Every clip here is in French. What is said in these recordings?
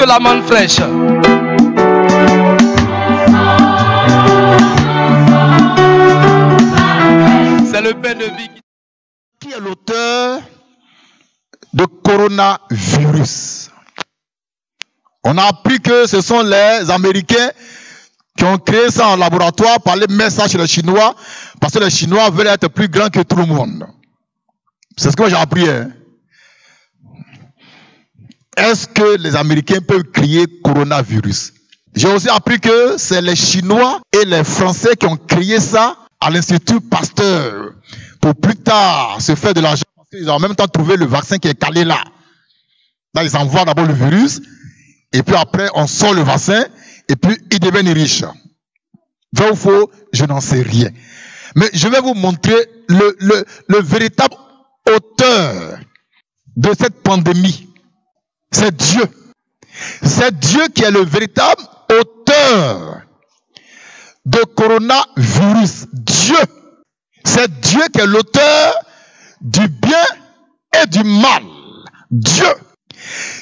la manne fraîche. C'est le pain de vie. Qui est l'auteur de coronavirus? On a appris que ce sont les Américains qui ont créé ça en laboratoire par les messages chez les Chinois, parce que les Chinois veulent être plus grands que tout le monde. C'est ce que j'ai appris. Hein? Est-ce que les Américains peuvent créer coronavirus? J'ai aussi appris que c'est les Chinois et les Français qui ont créé ça à l'Institut Pasteur pour plus tard se faire de l'argent, parce qu'ils ont en même temps trouvé le vaccin qui est calé là. Là, ils envoient d'abord le virus, et puis après, on sort le vaccin, et puis ils deviennent riches. Vrai ou faux, je n'en sais rien. Mais je vais vous montrer le véritable auteur de cette pandémie. C'est Dieu. C'est Dieu qui est le véritable auteur de coronavirus. Dieu. C'est Dieu qui est l'auteur du bien et du mal. Dieu.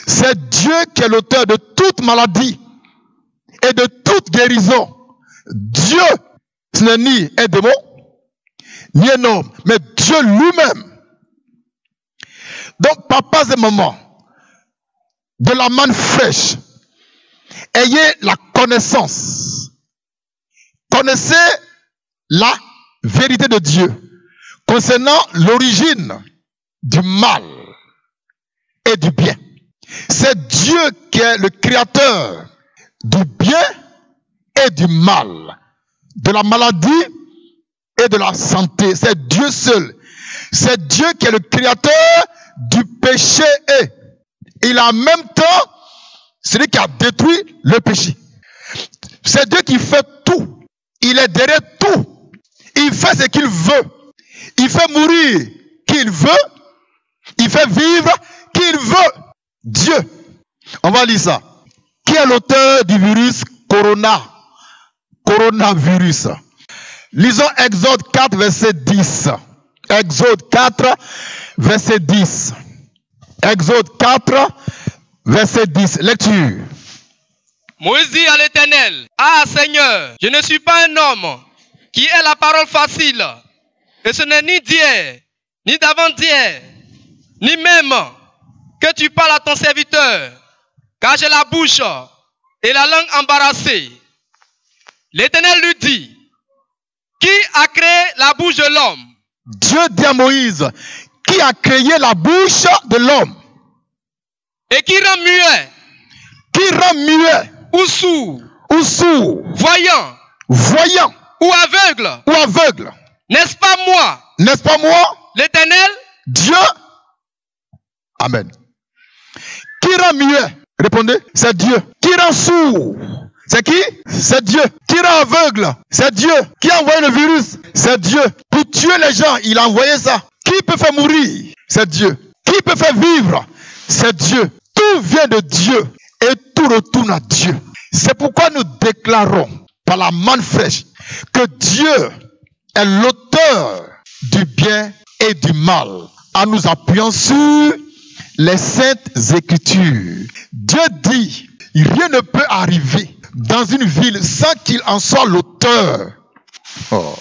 C'est Dieu qui est l'auteur de toute maladie et de toute guérison. Dieu, ce n'est ni un démon, ni un homme, mais Dieu lui-même. Donc, papas et mamans, de la manne fraîche, ayez la connaissance. Connaissez la vérité de Dieu concernant l'origine du mal et du bien. C'est Dieu qui est le créateur du bien et du mal, de la maladie et de la santé. C'est Dieu seul. C'est Dieu qui est le créateur du péché et il est en même temps celui qui a détruit le péché. C'est Dieu qui fait tout. Il est derrière tout. Il fait ce qu'il veut. Il fait mourir qui il veut. Il fait vivre qui il veut. Dieu. On va lire ça. Qui est l'auteur du virus coronavirus? Lisons Exode 4, verset 10. Exode 4, verset 10. Exode 4, verset 10. Lecture. Moïse dit à l'Éternel, « Ah Seigneur, je ne suis pas un homme qui ait la parole facile, et ce n'est ni d'hier, ni d'avant-hier, ni même que tu parles à ton serviteur, car j'ai la bouche et la langue embarrassée. » L'Éternel lui dit, « Qui a créé la bouche de l'homme? » Dieu dit à Moïse, qui a créé la bouche de l'homme? Et qui rend muet? Qui rend muet? Ou sourd? Ou sourd? Voyant? Voyant? Ou aveugle? Ou aveugle? N'est-ce pas moi? N'est-ce pas moi? L'Éternel? Dieu? Amen. Qui rend muet? Répondez, c'est Dieu. Qui rend sourd? C'est qui? C'est Dieu. Qui rend aveugle? C'est Dieu. Qui a envoyé le virus? C'est Dieu. Pour tuer les gens, il a envoyé ça. Qui peut faire mourir? C'est Dieu. Qui peut faire vivre? C'est Dieu. Tout vient de Dieu et tout retourne à Dieu. C'est pourquoi nous déclarons par la manne fraîche que Dieu est l'auteur du bien et du mal en nous appuyant sur les saintes écritures. Dieu dit, rien ne peut arriver dans une ville sans qu'il en soit l'auteur. Oh.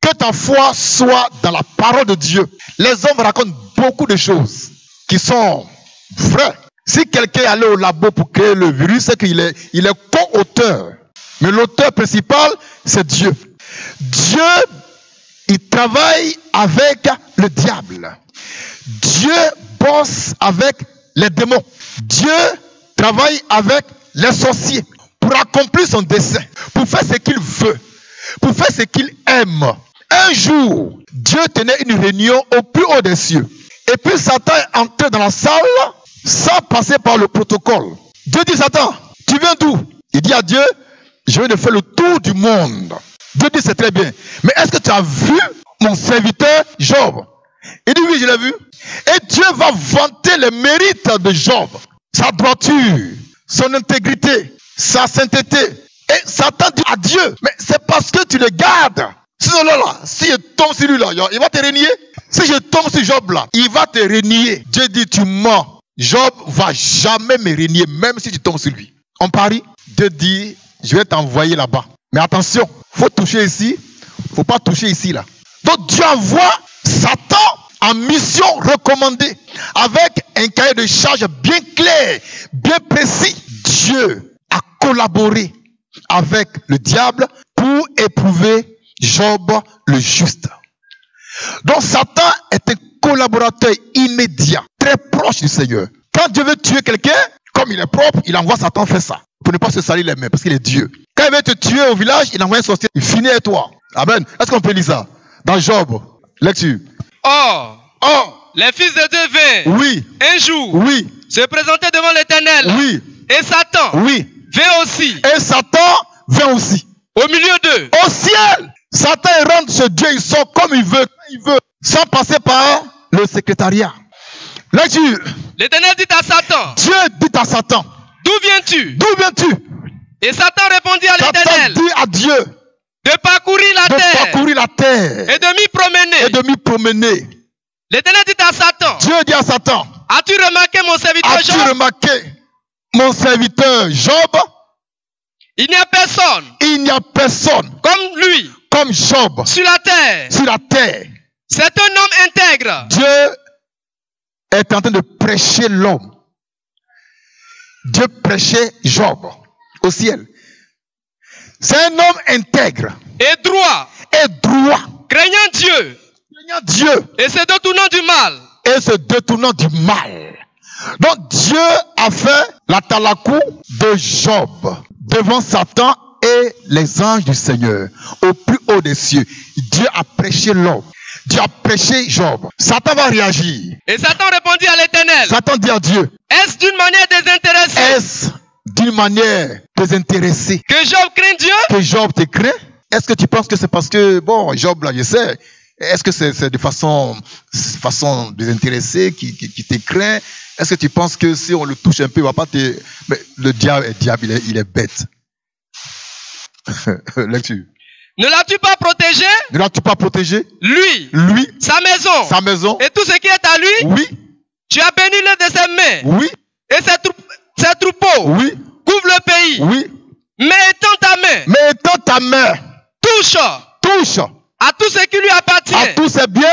Que ta foi soit dans la parole de Dieu. Les hommes racontent beaucoup de choses qui sont vraies. Si quelqu'un est allé au labo pour créer le virus, c'est qu'il est co-auteur. Mais l'auteur principal, c'est Dieu. Dieu, il travaille avec le diable. Dieu bosse avec les démons. Dieu travaille avec les sorciers pour accomplir son dessein, pour faire ce qu'il veut, pour faire ce qu'il aime. Un jour, Dieu tenait une réunion au plus haut des cieux. Et puis Satan est entré dans la salle sans passer par le protocole. Dieu dit, Satan, tu viens d'où? Il dit à Dieu, je viens de faire le tour du monde. Dieu dit, c'est très bien. Mais est-ce que tu as vu mon serviteur Job? Il dit, oui, je l'ai vu. Et Dieu va vanter les mérites de Job. Sa droiture, son intégrité, sa sainteté. Et Satan dit à Dieu, mais c'est parce que tu le gardes. Si je tombe sur lui là, il va te renier. Si je tombe sur Job là, il va te renier. Dieu dit, tu mens. Job va jamais me régner, même si tu tombes sur lui. On parie, Dieu dit, je vais t'envoyer là-bas. Mais attention, faut toucher ici, faut pas toucher ici là. Donc Dieu envoie Satan en mission recommandée, avec un cahier de charge bien clair, bien précis. Dieu a collaboré avec le diable pour éprouver Job le juste. Donc Satan est un collaborateur immédiat, très proche du Seigneur. Quand Dieu veut tuer quelqu'un, comme il est propre, il envoie Satan faire ça, pour ne pas se salir les mains, parce qu'il est Dieu. Quand il veut te tuer au village, il envoie un sorcier, il finit avec toi. Amen. Est-ce qu'on peut lire ça? Dans Job, lecture. Or, les fils de Dieu vinrent, oui, un jour, oui, se présenter devant l'Éternel, oui, et Satan oui, vint aussi, et Satan vient aussi. au milieu d'eux. Au ciel, Satan rentre chez Dieu, il sort comme il veut, quand il veut, sans passer par le secrétariat. Lecture. L'Éternel dit à Satan, Dieu dit à Satan, d'où viens-tu? d'où viens-tu? Et Satan répondit à Satan l'Éternel, dit à Dieu de parcourir la de terre parcourir la terre et de m'y promener. et de m'y promener. L'Éternel dit à Satan, Dieu dit à Satan, as-tu remarqué mon serviteur as-tu Job? remarqué mon serviteur Job? Il n'y a personne Il n'y a personne comme lui comme Job sur la terre. sur la terre. C'est un homme intègre. Dieu est en train de prêcher l'homme. Dieu prêchait Job au ciel. C'est un homme intègre Et droit, et droit, craignant Dieu craignant Dieu et se détournant du mal. et se détournant du mal. Donc Dieu a fait la talakou de Job devant Satan et les anges du Seigneur au plus haut des cieux. Dieu a prêché l'homme. Dieu a prêché Job. Satan va réagir. Et Satan répondit à l'Éternel, Satan dit à Dieu, est-ce d'une manière désintéressée est-ce d'une manière désintéressée que Job craint Dieu? que Job te craint? Est-ce que tu penses que c'est parce que, bon, Job là, je sais, est-ce que c'est de façon désintéressée qui te craint? Est-ce que tu penses que si on le touche un peu, il va pas te... Mais le diable, il est bête. Lecture. Ne l'as-tu pas protégé? Ne l'as-tu pas protégé? Lui, Lui, sa maison, sa maison, et tout ce qui est à lui, oui, tu as béni l'un de ses mains, oui, et ses troupeaux oui, couvrent le pays. oui. Mais étends ta main, Mais étends ta main, touche touche à tout ce qui lui appartient, à tous ces biens,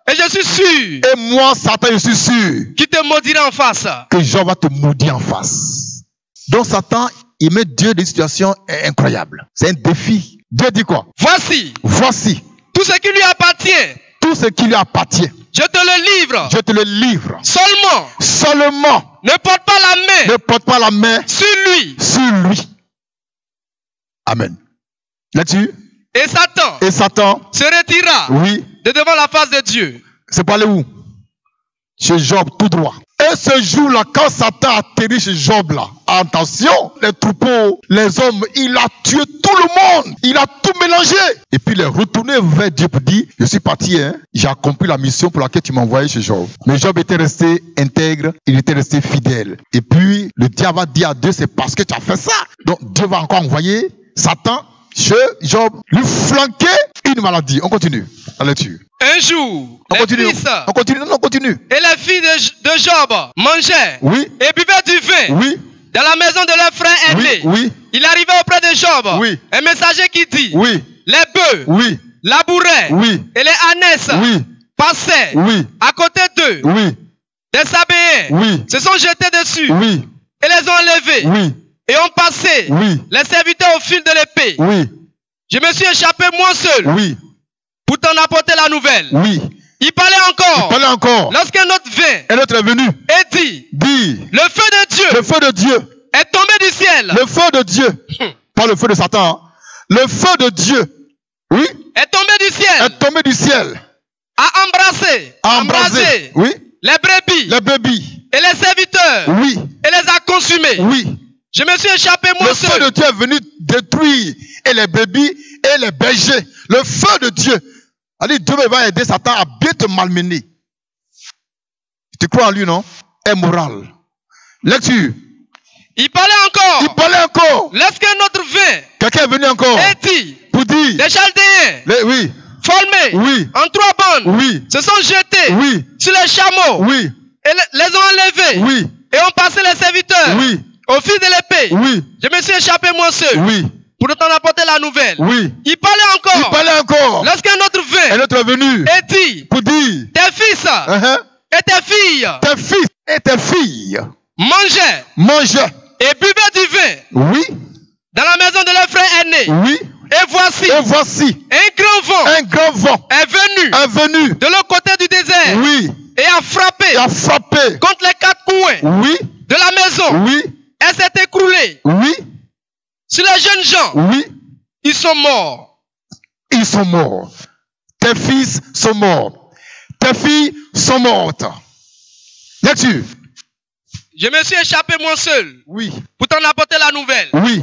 et je suis sûr et moi, Satan, je suis sûr qu'il te maudira en face. que Job va te maudire en face. Donc Satan, il met Dieu dans une situation incroyable. C'est un défi. Dieu dit quoi? Voici Voici tout ce qui lui appartient. tout ce qui lui appartient. Je te le livre. Je te le livre. Seulement, Seulement, ne porte pas la main ne porte pas la main sur lui. sur lui. Amen. Là-dessus, Et Satan et Satan, se retira oui, de devant la face de Dieu. c'est pas aller où? Chez Job, tout droit. Et ce jour-là, quand Satan atterrit chez Job là, attention, les troupeaux, les hommes, il a tué tout le monde. Il a tout mélangé. Et puis il est retourné vers Dieu pour dire, je suis parti, hein, j'ai accompli la mission pour laquelle tu m'as envoyé chez Job. Mais Job était resté intègre, il était resté fidèle. Et puis le diable va dire à Dieu, c'est parce que tu as fait ça. Donc Dieu va encore envoyer Satan chez Job, lui flanquer une maladie. On continue la lecture. Un jour, On les continue. fils On continue. Non, on continue. et les filles de Job mangeaient Oui, et buvaient du vin oui, dans la maison de leur frère aîné. oui, oui, Il arrivait auprès de Job Oui. un messager qui dit, oui, les bœufs, oui, labouraient oui, et les ânesses oui, passaient oui, à côté d'eux. oui, Des Sabéens oui, se sont jetés dessus oui, et les ont enlevés oui, et ont passé oui, les serviteurs au fil de l'épée. oui, Je me suis échappé moi seul oui, pour t'en apporter la nouvelle. oui. Il parlait encore Parlez encore. lorsqu'un autre vint Un autre est venu. et dit, Dit, le feu de Dieu le feu de Dieu, est tombé du ciel, le feu de Dieu, pas le feu de Satan, hein. Le feu de Dieu, oui, est tombé du ciel, est tombé du ciel, a embrasé oui, les brebis les bébés, et les serviteurs oui, et les a consumés. oui. Je me suis échappé moi Le feu seul. de Dieu est venu détruire et les brebis et les bergers. Le feu de Dieu. Allez, Dieu va aider Satan à bien te malmener. Tu crois en lui, non? Est moral. Lecture. Il parlait Il encore parlait encore. lorsqu'un autre vint Quelqu'un est venu encore et dit, pour dire. les Chaldéens Oui, formés oui, en 3 bandes oui, se sont jetés oui, sur les chameaux oui, et les ont enlevés oui, Et on passait les serviteurs. Oui. Au fil de l'épée. Oui. Je me suis échappé moi seul. Oui. Pour t'en apporter la nouvelle. Oui. Il parlait encore. Il parlait encore. Lorsqu'un autre vint. Un autre est venu. Et dit. Pour dire. Tes fils. Et tes filles. Tes fils et tes filles. Mangeaient. Et buvaient du vin. Oui. Dans la maison de leur frère aîné. Oui. Et voici. Un grand vent. Est venu. De l'autre côté du désert. Oui. Et a frappé. Contre les quatre coins. Oui. De la maison. Oui. Elle s'est écroulée. Oui. Sur les jeunes gens. Oui. Ils sont morts. Ils sont morts. Tes fils sont morts. Tes filles sont mortes. Lecture. Je me suis échappé moi seul. Oui. Pour t'en apporter la nouvelle. Oui.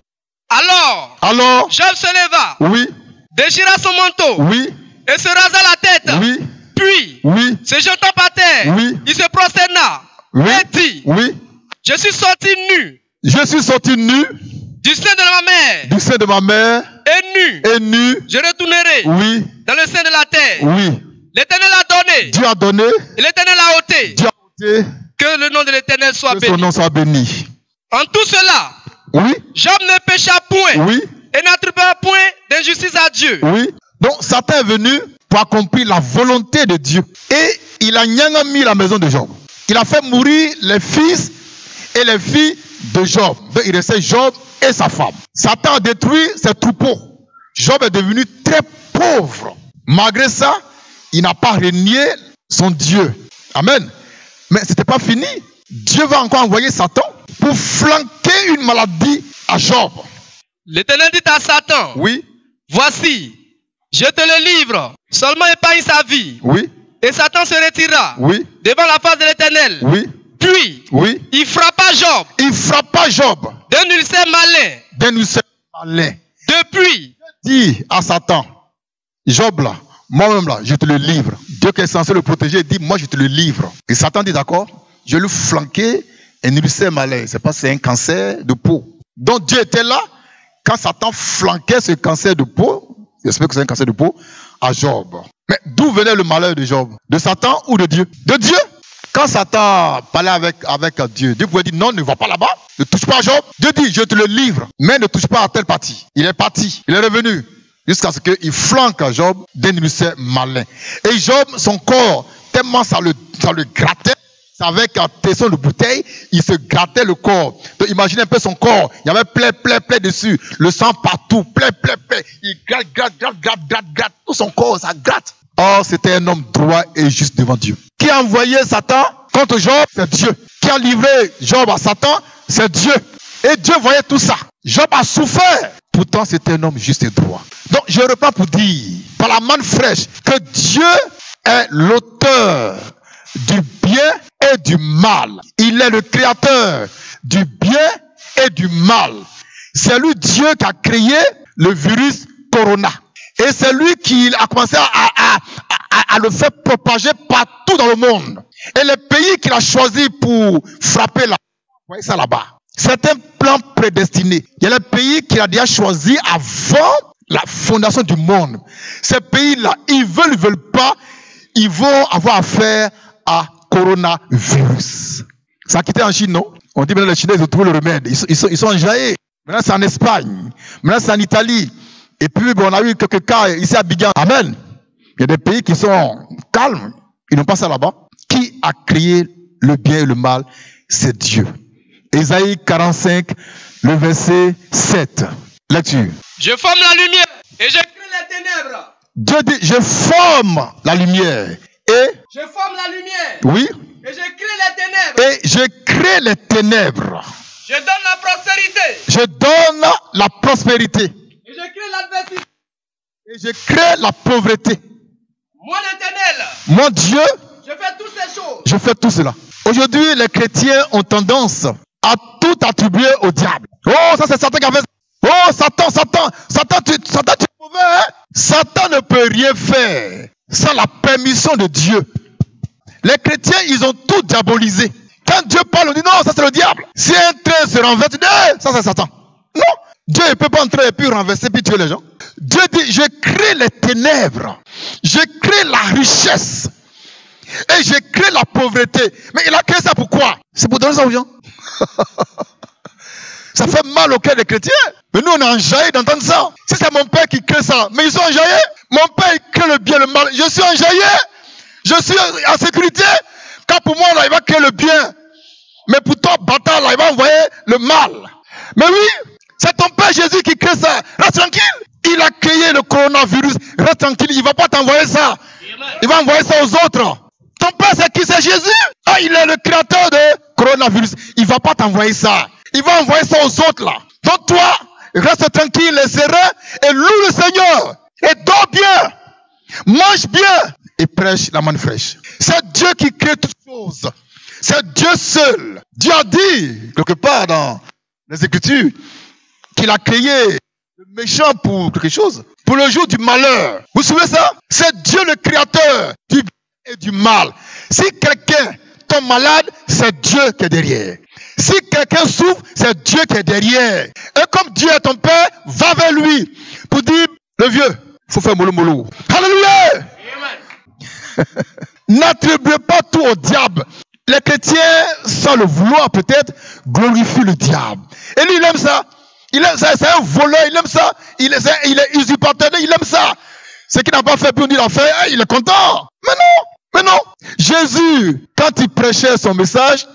Alors, Job se leva. Oui. Déchira son manteau. Oui. Et se rasa la tête. Oui. Puis, oui. Se jetant par terre. Oui. Il se prosterna. Oui. Et dit. Oui. Je suis sorti nu. Je suis sorti nu. Du sein de ma mère. Du sein de ma mère. Et nu. Je retournerai. Oui. Dans le sein de la terre. Oui. L'Éternel a donné. Dieu a donné. Et l'Éternel a ôté. Dieu a ôté. Que le nom de l'Éternel soit béni. Que son nom soit béni. En tout cela. Oui. Job ne pécha point. Oui. Et n'attribua point d'injustice à Dieu. Oui. Donc Satan est venu pour accomplir la volonté de Dieu. Et il a mis la maison de Job. Il a fait mourir les fils et les filles de Job. Donc il restait Job et sa femme. Satan a détruit ses troupeaux. Job est devenu très pauvre. Malgré ça, il n'a pas renié son Dieu. Amen. Mais ce n'était pas fini. Dieu va encore envoyer Satan pour flanquer une maladie à Job. L'Éternel dit à Satan. Oui. Voici, je te le livre. Seulement épargne sa vie. Oui. Et Satan se retira. Oui. Devant la face de l'Éternel. Oui. Puis, oui. Il frappa Job. Il frappa Job. D'un ulcère malin. D'un ulcère malin. Depuis. Dit à Satan, Job là, moi-même là, je te le livre. Dieu qui est censé le protéger dit, moi je te le livre. Et Satan dit d'accord, je lui flanquais un ulcère malin. C'est pas, c'est un cancer de peau. Donc Dieu était là quand Satan flanquait ce cancer de peau. J'espère que c'est un cancer de peau à Job. Mais d'où venait le malheur de Job? De Satan ou de Dieu? De Dieu. Quand Satan parlait avec Dieu, Dieu pouvait dire non, ne va pas là-bas, ne touche pas à Job. Dieu dit, je te le livre, mais ne touche pas à telle partie. Il est parti, il est revenu, jusqu'à ce qu'il flanque Job d'un ulcère malin. Et Job, son corps, tellement ça le grattait, avec un tesson de bouteille, il se grattait le corps. Donc imaginez un peu son corps, il y avait plein dessus, le sang partout, plein. Il gratte, tout son corps, ça gratte. Or, c'était un homme droit et juste devant Dieu. Qui a envoyé Satan contre Job? C'est Dieu. Qui a livré Job à Satan? C'est Dieu. Et Dieu voyait tout ça. Job a souffert. Pourtant, c'était un homme juste et droit. Donc, je reprends pour dire, par la manne fraîche, que Dieu est l'auteur du bien et du mal. Il est le créateur du bien et du mal. C'est lui, Dieu, qui a créé le virus Corona. Et c'est lui qui a commencé à le faire propager partout dans le monde. Et les pays qu'il a choisi pour frapper là, vous voyez ça là-bas. C'est un plan prédestiné. Il y a les pays qu'il a déjà choisi avant la fondation du monde. Ces pays-là, ils veulent pas, ils vont avoir affaire à coronavirus. Ça a quitté en Chine, non? On dit maintenant les Chinois, ils ont trouvé le remède. Ils sont enjaillés. Maintenant c'est en Espagne. Maintenant c'est en Italie. Et puis, bon, on a eu quelques cas ici à Abidjan. Amen. Il y a des pays qui sont calmes. Ils n'ont pas ça là-bas. Qui a créé le bien et le mal? C'est Dieu. Ésaïe 45, le verset 7. Lecture. Je forme la lumière et je crée les ténèbres. Dieu dit, je forme la lumière et... Je forme la lumière. Oui. Et je crée les ténèbres. Et je crée les ténèbres. Je donne la prospérité. Je donne la prospérité. Et je crée l'adversité. Et je crée la pauvreté. Moi l'Éternel. Moi Dieu. Je fais toutes ces choses. Je fais tout cela. Aujourd'hui, les chrétiens ont tendance à tout attribuer au diable. Oh, ça c'est Satan qui a fait ça. Oh, Satan, tu es mauvais, hein? Satan ne peut rien faire sans la permission de Dieu. Les chrétiens, ils ont tout diabolisé. Quand Dieu parle, on dit non, ça c'est le diable. Si un train se renverse, tu dis, ça c'est Satan. Non, Dieu ne peut pas entrer et puis renverser puis tuer les gens. Dieu dit, je crée les ténèbres. Je crée la richesse. Et je crée la pauvreté. Mais il a créé ça pourquoi? C'est pour donner ça aux gens. Ça fait mal au cœur des chrétiens. Mais nous, on est enjaillés d'entendre ça. Si c'est mon père qui crée ça, mais ils sont enjaillés. Mon père, il crée le bien, le mal. Je suis enjaillé. Je suis en sécurité. Quand pour moi, là, il va créer le bien. Mais pour toi, bâtard, là, il va envoyer le mal. Mais oui, c'est ton père Jésus qui crée ça. Reste tranquille. Il a créé le coronavirus. Reste tranquille. Il ne va pas t'envoyer ça. Il va envoyer ça aux autres. Ton père, c'est qui? C'est Jésus. Ah, il est le créateur de coronavirus. Il ne va pas t'envoyer ça. Il va envoyer ça aux autres, là. Donc toi, reste tranquille et serein et loue le Seigneur. Et dors bien. Mange bien. Et prêche la manne fraîche. C'est Dieu qui crée toutes choses. C'est Dieu seul. Dieu a dit, quelque part dans les Écritures, qu'il a créé le méchant pour quelque chose. Pour le jour du malheur. Vous savez ça? C'est Dieu le créateur du bien et du mal. Si quelqu'un tombe malade, c'est Dieu qui est derrière. Si quelqu'un souffre, c'est Dieu qui est derrière. Et comme Dieu est ton père, va vers lui pour dire, le vieux, il faut faire mollo mollo. Alléluia! N'attribuez pas tout au diable. Les chrétiens, sans le vouloir peut-être, glorifient le diable. Et lui, il aime ça. Il aime ça, c'est un voleur, il aime ça. Il est usurpateur, il aime ça. Ce qu'il n'a pas fait, puis on dit l'a fait, il est content. Mais non. Jésus, quand il prêchait son message,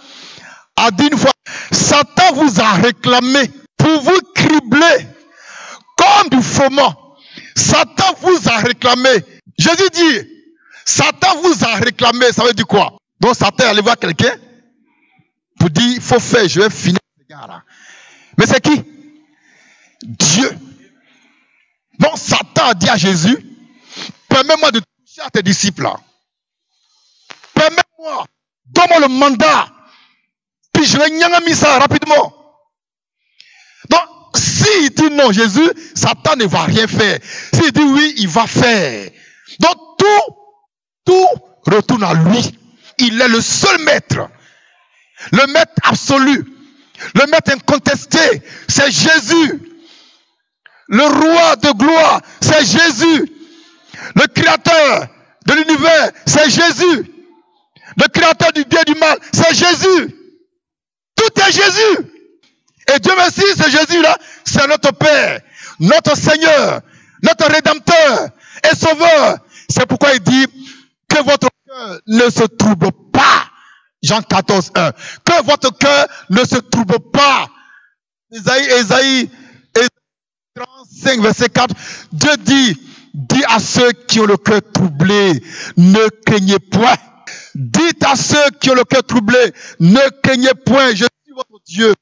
a dit une fois, Satan vous a réclamé pour vous cribler comme du froment. Satan vous a réclamé. Jésus dit, Satan vous a réclamé, ça veut dire quoi? Donc Satan est allé voir quelqu'un pour dire, il faut faire, je vais finir ce gars-là. Mais c'est qui? Dieu. Donc Satan a dit à Jésus, permets-moi de toucher à tes disciples là. Permets-moi, donne-moi le mandat. Puis je vais nyangami ça rapidement. Donc, s'il dit non, Jésus, Satan ne va rien faire. S'il dit oui, il va faire. Donc, tout retourne à lui. Il est le seul maître. Le maître absolu. Le maître incontesté. C'est Jésus. Le roi de gloire, c'est Jésus. Le créateur de l'univers, c'est Jésus. Le créateur du bien et du mal, c'est Jésus. Tout est Jésus. Et Dieu merci, c'est Jésus-là, c'est notre Père, notre Seigneur, notre Rédempteur et Sauveur. C'est pourquoi il dit que votre cœur ne se trouble pas. Jean 14, 1. Que votre cœur ne se trouble pas. Ésaïe 35, verset 4. Dieu dit à ceux qui ont le cœur troublé, ne craignez point. Dites à ceux qui ont le cœur troublé, ne craignez point, je suis votre Dieu.